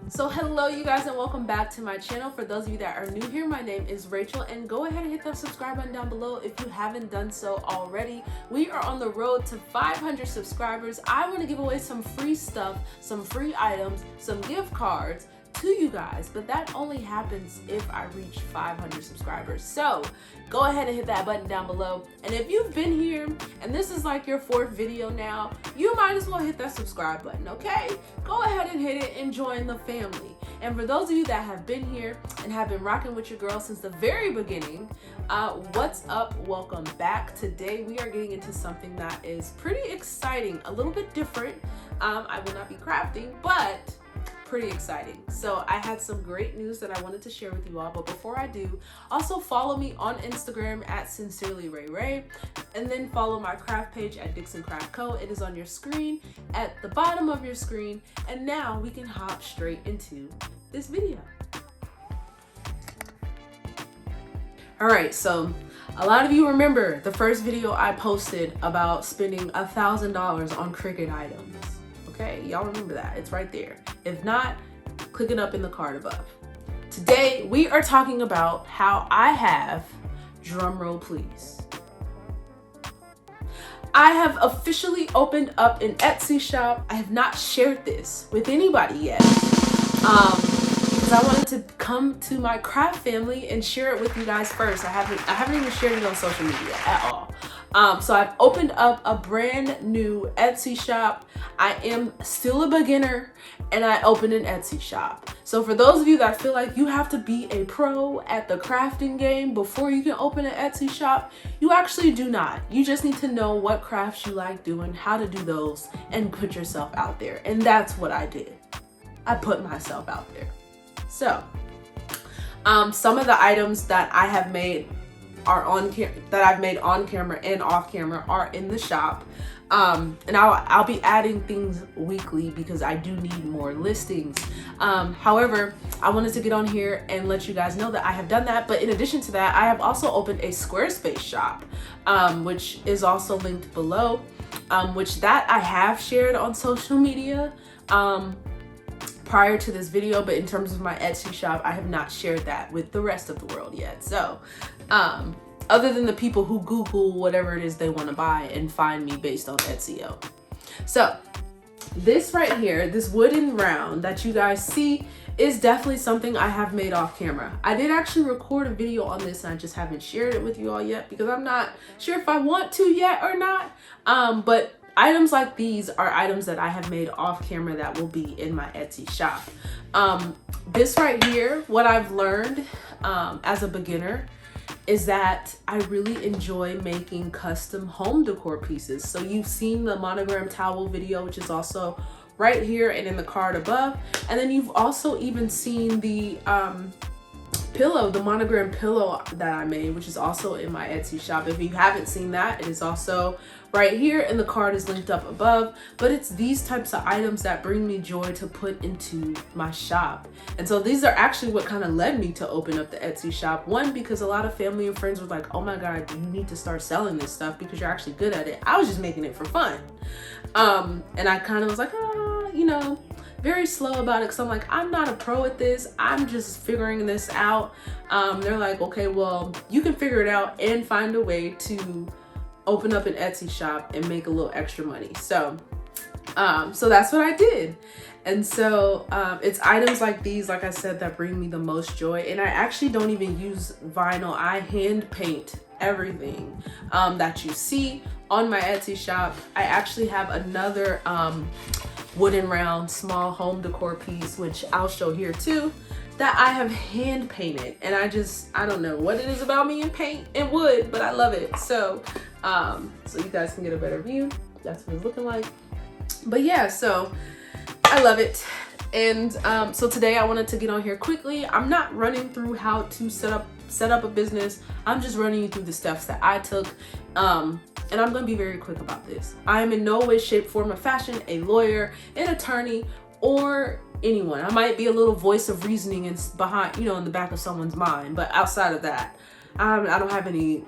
So hello you guys and welcome back to my channel. For those of you that are new here, my name is Rachel, and go ahead and hit that subscribe button down below if you haven't done so already. We are on the road to 500 subscribers. I want to give away some free stuff, some free items, some gift cards to you guys, but that only happens if I reach 500 subscribers. So go ahead and hit that button down below, and if you've been here and this is like your 4th video now, you might as well hit that subscribe button. Okay, go ahead and hit it and join the family. And for those of you that have been here and have been rocking with your girl since the very beginning, what's up? Welcome back. Today we are getting into something that is pretty exciting, a little bit different. I will not be crafting, but pretty exciting. So I had some great news that I wanted to share with you all, but before I do, also follow me on Instagram at SincerelyRayRay, and then follow my craft page at Dixon Craft Co. It is on your screen, at the bottom of your screen, and now we can hop straight into this video. All right, so a lot of you remember the first video I posted about spending $1,000 on Cricut items. Okay, y'all remember that? It's right there. If not, click it up in the card above. Today, we are talking about how I have, drum roll please, I have officially opened up an Etsy shop. I have not shared this with anybody yet, because I wanted to come to my craft family and share it with you guys first. I haven't even shared it on social media at all. So I've opened up a brand new Etsy shop. I am still a beginner, and I opened an Etsy shop. So for those of you that feel like you have to be a pro at the crafting game before you can open an Etsy shop, you actually do not. You just need to know what crafts you like doing, how to do those, and put yourself out there. And that's what I did. I put myself out there. So some of the items that I have made are on camera and off camera are in the shop, and I'll be adding things weekly because I do need more listings. However, I wanted to get on here and let you guys know that I have done that, but in addition to that, I have also opened a Squarespace shop, which is also linked below, which that I have shared on social media prior to this video, but in terms of my Etsy shop, I have not shared that with the rest of the world yet. So other than the people who Google whatever it is they want to buy and find me based on SEO. So this right here, this wooden round that you guys see, is definitely something I have made off camera. I did actually record a video on this, and I just haven't shared it with you all yet because I'm not sure if I want to yet or not. But items like these are items that I have made off camera that will be in my Etsy shop. This right here, what I've learned as a beginner is that I really enjoy making custom home decor pieces. So you've seen the monogram towel video, which is also right here and in the card above. And then you've also even seen the pillow, the monogram pillow that I made, which is also in my Etsy shop. If you haven't seen that, it is also right here, and the card is linked up above. But it's these types of items that bring me joy to put into my shop. And so these are actually what kind of led me to open up the Etsy shop. One, because a lot of family and friends were like, oh my God, you need to start selling this stuff because you're actually good at it. I was just making it for fun. And I kind of was like, you know, very slow about it, because I'm like, I'm not a pro at this, I'm just figuring this out. They're like, okay, well, you can figure it out and find a way to open up an Etsy shop and make a little extra money. So so that's what I did. And so it's items like these, like I said, that bring me the most joy. And I actually don't even use vinyl. I hand paint everything that you see on my Etsy shop. I actually have another wooden round small home decor piece, which I'll show here too, that I have hand painted. And I don't know what it is about me and paint and wood, but I love it. So so you guys can get a better view. That's what it's looking like. But yeah, so I love it. And so today I wanted to get on here quickly. I'm not running through how to set up a business. I'm just running you through the steps that I took. And I'm gonna be very quick about this. I am in no way, shape, form, or fashion a lawyer, an attorney, or anyone. I might be a little voice of reasoning and behind, in the back of someone's mind, but outside of that, I don't have any,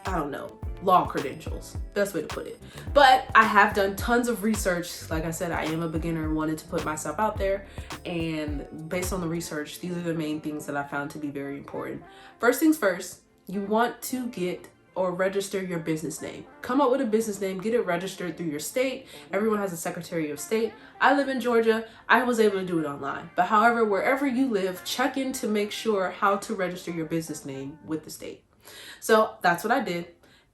I don't know, law credentials, best way to put it. But I have done tons of research. Like I said, I am a beginner and wanted to put myself out there, and based on the research, these are the main things that I found to be very important. First things first, you want to get or register your business name. Come up with a business name, get it registered through your state. Everyone has a Secretary of State. I live in Georgia. I was able to do it online. But however, wherever you live, check in to make sure how to register your business name with the state. So that's what I did.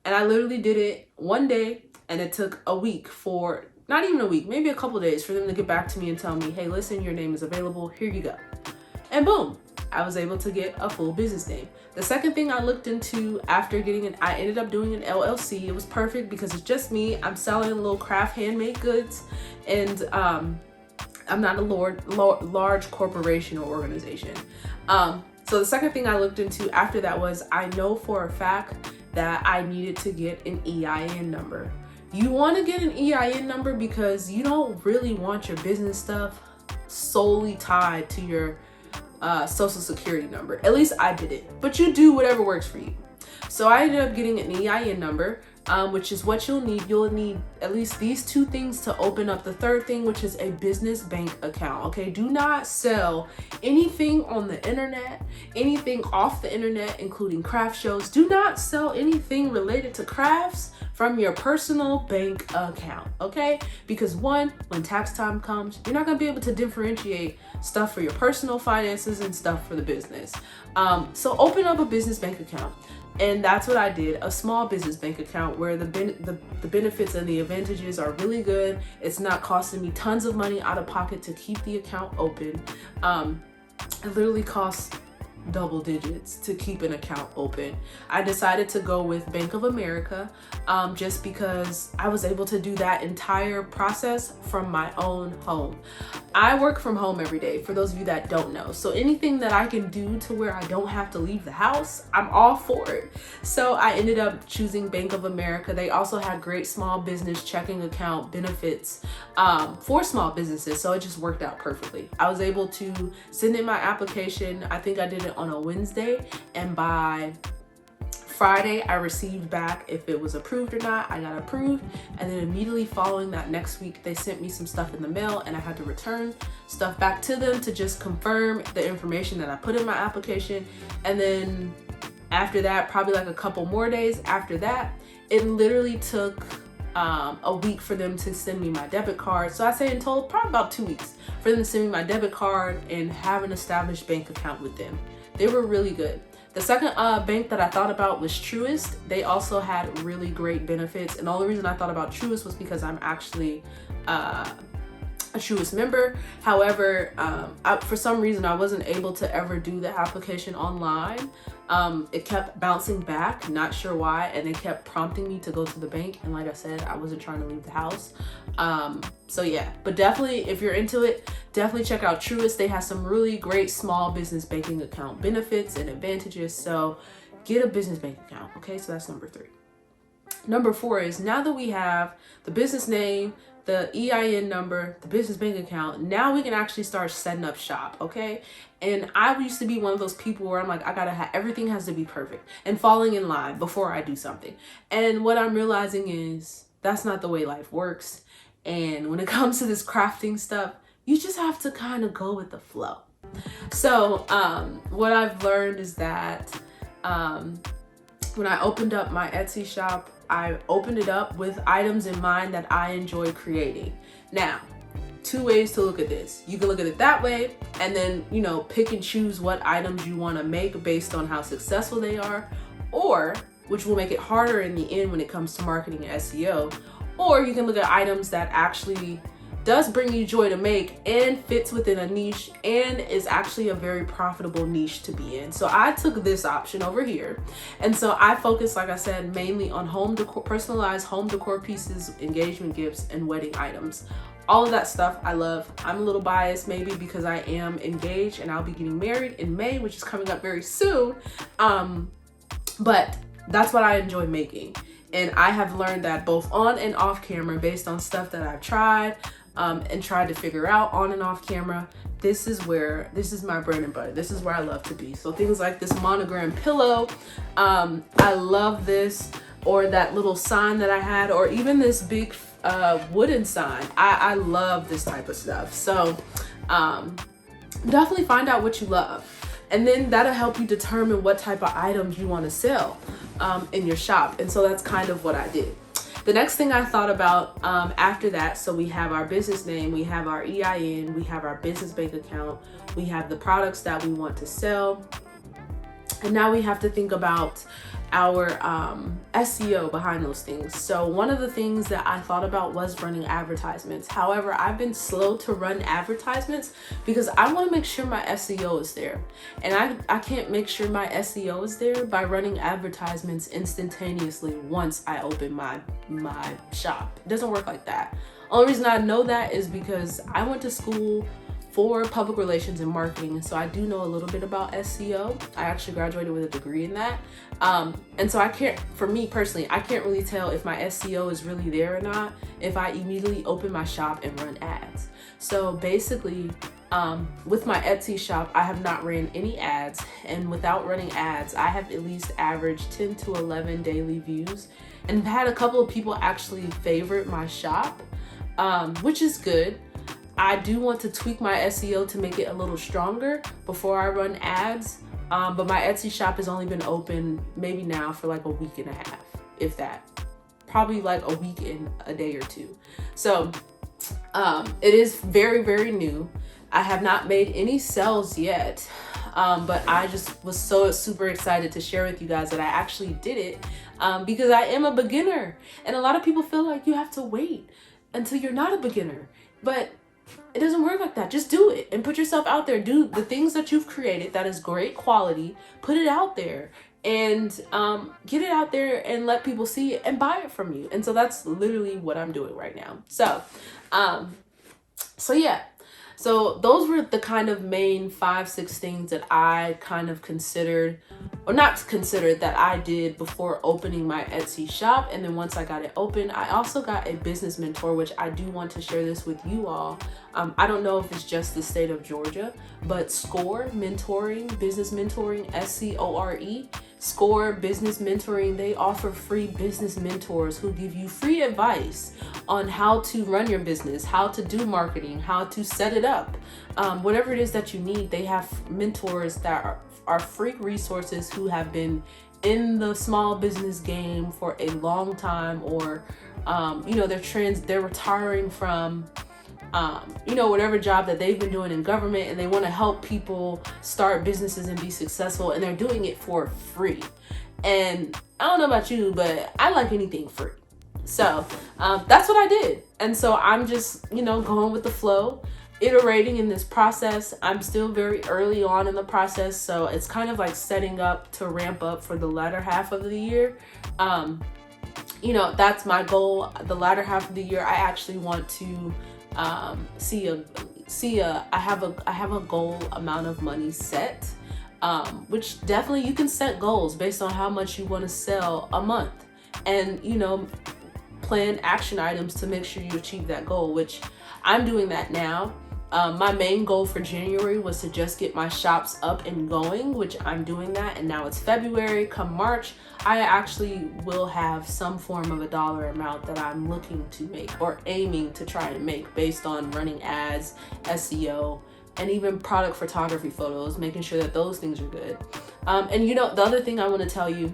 And I literally did it one day, and it took a week for, not even a week, maybe a couple days for them to get back to me and tell me, hey, listen, your name is available. Here you go. And boom, I was able to get a full business name. The second thing I looked into after getting I ended up doing an LLC. It was perfect because it's just me. I'm selling little craft handmade goods, and I'm not a large corporation or organization. So the second thing I looked into after that was, I know for a fact that I needed to get an EIN number. You want to get an EIN number because you don't really want your business stuff solely tied to your social security number. At least I did it, but you do whatever works for you. So I ended up getting an EIN number, which is what you'll need. You'll need at least these two things to open up the third thing, which is a business bank account. Okay, do not sell anything on the internet, anything off the internet, including craft shows. Do not sell anything related to crafts from your personal bank account, okay? Because one, when tax time comes, you're not gonna be able to differentiate stuff for your personal finances and stuff for the business. So open up a business bank account. And that's what I did, a small business bank account where the benefits and the advantages are really good. It's not costing me tons of money out of pocket to keep the account open. It literally costs double digits to keep an account open. I decided to go with Bank of America just because I was able to do that entire process from my own home. I work from home every day, for those of you that don't know. So anything that I can do to where I don't have to leave the house, I'm all for it. So I ended up choosing Bank of America. They also had great small business checking account benefits for small businesses. So it just worked out perfectly. I was able to send in my application. I think I did it on a Wednesday, and by Friday I received back if it was approved or not. I got approved, and then immediately following that next week they sent me some stuff in the mail, and I had to return stuff back to them to just confirm the information that I put in my application. And then after that, probably like a couple more days after that, it literally took a week for them to send me my debit card. So I say in total probably about 2 weeks for them to send me my debit card and have an established bank account with them. They were really good. The second bank that I thought about was Truist. They also had really great benefits. And the only reason I thought about Truist was because I'm actually a Truist member. However, for some reason, I wasn't able to ever do the application online. It kept bouncing back, not sure why, and they kept prompting me to go to the bank. And like I said, I wasn't trying to leave the house. So yeah, but definitely if you're into it, definitely check out Truist. They have some really great small business banking account benefits and advantages. So get a business bank account. Okay, so that's number 3. Number 4 is, now that we have the business name, the EIN number, the business bank account, now we can actually start setting up shop, okay? And I used to be one of those people where I'm like, I gotta have, everything has to be perfect and falling in line before I do something. And what I'm realizing is that's not the way life works. And when it comes to this crafting stuff, you just have to kind of go with the flow. So what I've learned is that when I opened up my Etsy shop, I opened it up with items in mind that I enjoy creating. Now, 2 ways to look at this. You can look at it that way and then, you know, pick and choose what items you want to make based on how successful they are, or which will make it harder in the end when it comes to marketing and SEO. Or you can look at items that actually does bring you joy to make and fits within a niche and is actually a very profitable niche to be in. So I took this option over here. And so I focus, like I said, mainly on home decor, personalized home decor pieces, engagement gifts, and wedding items. All of that stuff I love. I'm a little biased maybe because I am engaged and I'll be getting married in May, which is coming up very soon. But that's what I enjoy making. And I have learned that both on and off camera based on stuff that I've tried and tried to figure out on and off camera. This is my bread and butter. This is where I love to be. So things like this monogram pillow, I love this. or that little sign that I had, or even this big wooden sign. I love this type of stuff. So definitely find out what you love. And then that'll help you determine what type of items you want to sell in your shop. And so that's kind of what I did. The next thing I thought about after that, so we have our business name, we have our EIN, we have our business bank account, we have the products that we want to sell. And now we have to think about our SEO behind those things. So one of the things that I thought about was running advertisements. However, I've been slow to run advertisements because I want to make sure my SEO is there. And I can't make sure my SEO is there by running advertisements instantaneously once I open my shop. It doesn't work like that. Only reason I know that is because I went to school for public relations and marketing, so I do know a little bit about SEO. I actually graduated with a degree in that. And so for me personally, I can't really tell if my SEO is really there or not if I immediately open my shop and run ads. So basically, with my Etsy shop, I have not ran any ads, and without running ads, I have at least averaged 10 to 11 daily views, and had a couple of people actually favorite my shop, which is good. I do want to tweak my SEO to make it a little stronger before I run ads. But my Etsy shop has only been open maybe now for like a week and a half, if that. Probably like a week and a day or two. So it is very, very new. I have not made any sales yet, but I just was so super excited to share with you guys that I actually did it because I am a beginner. And a lot of people feel like you have to wait until you're not a beginner. But it doesn't work like that. Just do it and put yourself out there. Do the things that you've created that is great quality. Put it out there and get it out there and let people see it and buy it from you. And so that's literally what I'm doing right now. So yeah. So those were the kind of main 5-6 things that I kind of considered, or not considered, that I did before opening my Etsy shop. And then once I got it open, I also got a business mentor, which I do want to share this with you all. I don't know if it's just the state of Georgia, but SCORE Mentoring, Business Mentoring, SCORE, SCORE Business Mentoring, they offer free business mentors who give you free advice on how to run your business, how to do marketing, how to set it up, whatever it is that you need. They have mentors that are free resources who have been in the small business game for a long time, or they're retiring from whatever job that they've been doing in government, and they want to help people start businesses and be successful, and they're doing it for free. And I don't know about you, but I like anything free. So that's what I did. And so I'm just, going with the flow, iterating in this process. I'm still very early on in the process, so it's kind of like setting up to ramp up for the latter half of the year. That's my goal. The latter half of the year, I actually want to I have a goal amount of money set, which definitely you can set goals based on how much you want to sell a month, and plan action items to make sure you achieve that goal, which I'm doing that now. My main goal for January was to just get my shops up and going, which I'm doing that. And now it's February. Come March, I actually will have some form of a dollar amount that I'm looking to make, or aiming to try and make, based on running ads, SEO, and even product photography photos, making sure that those things are good. The other thing I want to tell you,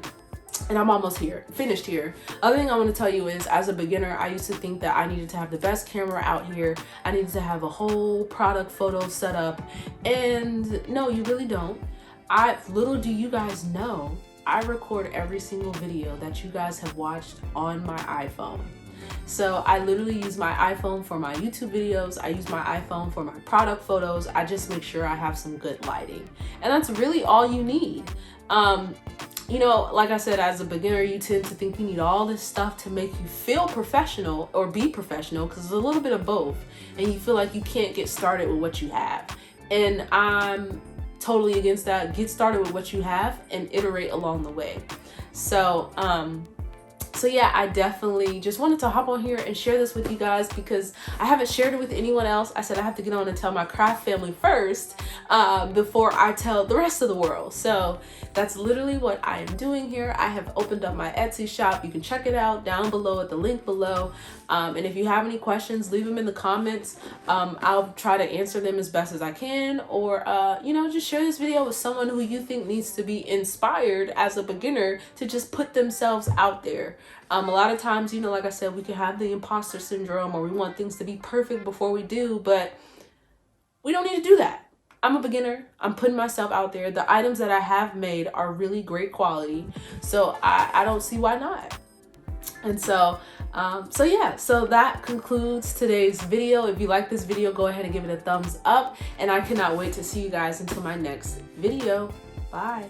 and I'm almost finished here. Other thing I want to tell you is, as a beginner, I used to think that I needed to have the best camera out here. I needed to have a whole product photo set up. And no, you really don't. Little do you guys know, I record every single video that you guys have watched on my iPhone. So I literally use my iPhone for my YouTube videos. I use my iPhone for my product photos. I just make sure I have some good lighting. And that's really all you need. Like I said, as a beginner, you tend to think you need all this stuff to make you feel professional or be professional, because it's a little bit of both. And you feel like you can't get started with what you have. And I'm totally against that. Get started with what you have and iterate along the way. So, So yeah, I definitely just wanted to hop on here and share this with you guys because I haven't shared it with anyone else. I said I have to get on and tell my craft family first before I tell the rest of the world. So that's literally what I am doing here. I have opened up my Etsy shop. You can check it out down below at the link below. And if you have any questions, leave them in the comments. I'll try to answer them as best as I can, or you know, just share this video with someone who you think needs to be inspired as a beginner to just put themselves out there. A lot of times, you know, like I said, we can have the imposter syndrome, or we want things to be perfect before we do, but we don't need to do that. I'm a beginner. I'm putting myself out there. The items that I have made are really great quality, so I don't see why not. And so yeah, so that concludes today's video. If you like this video, go ahead and give it a thumbs up, and I cannot wait to see you guys until my next video. Bye.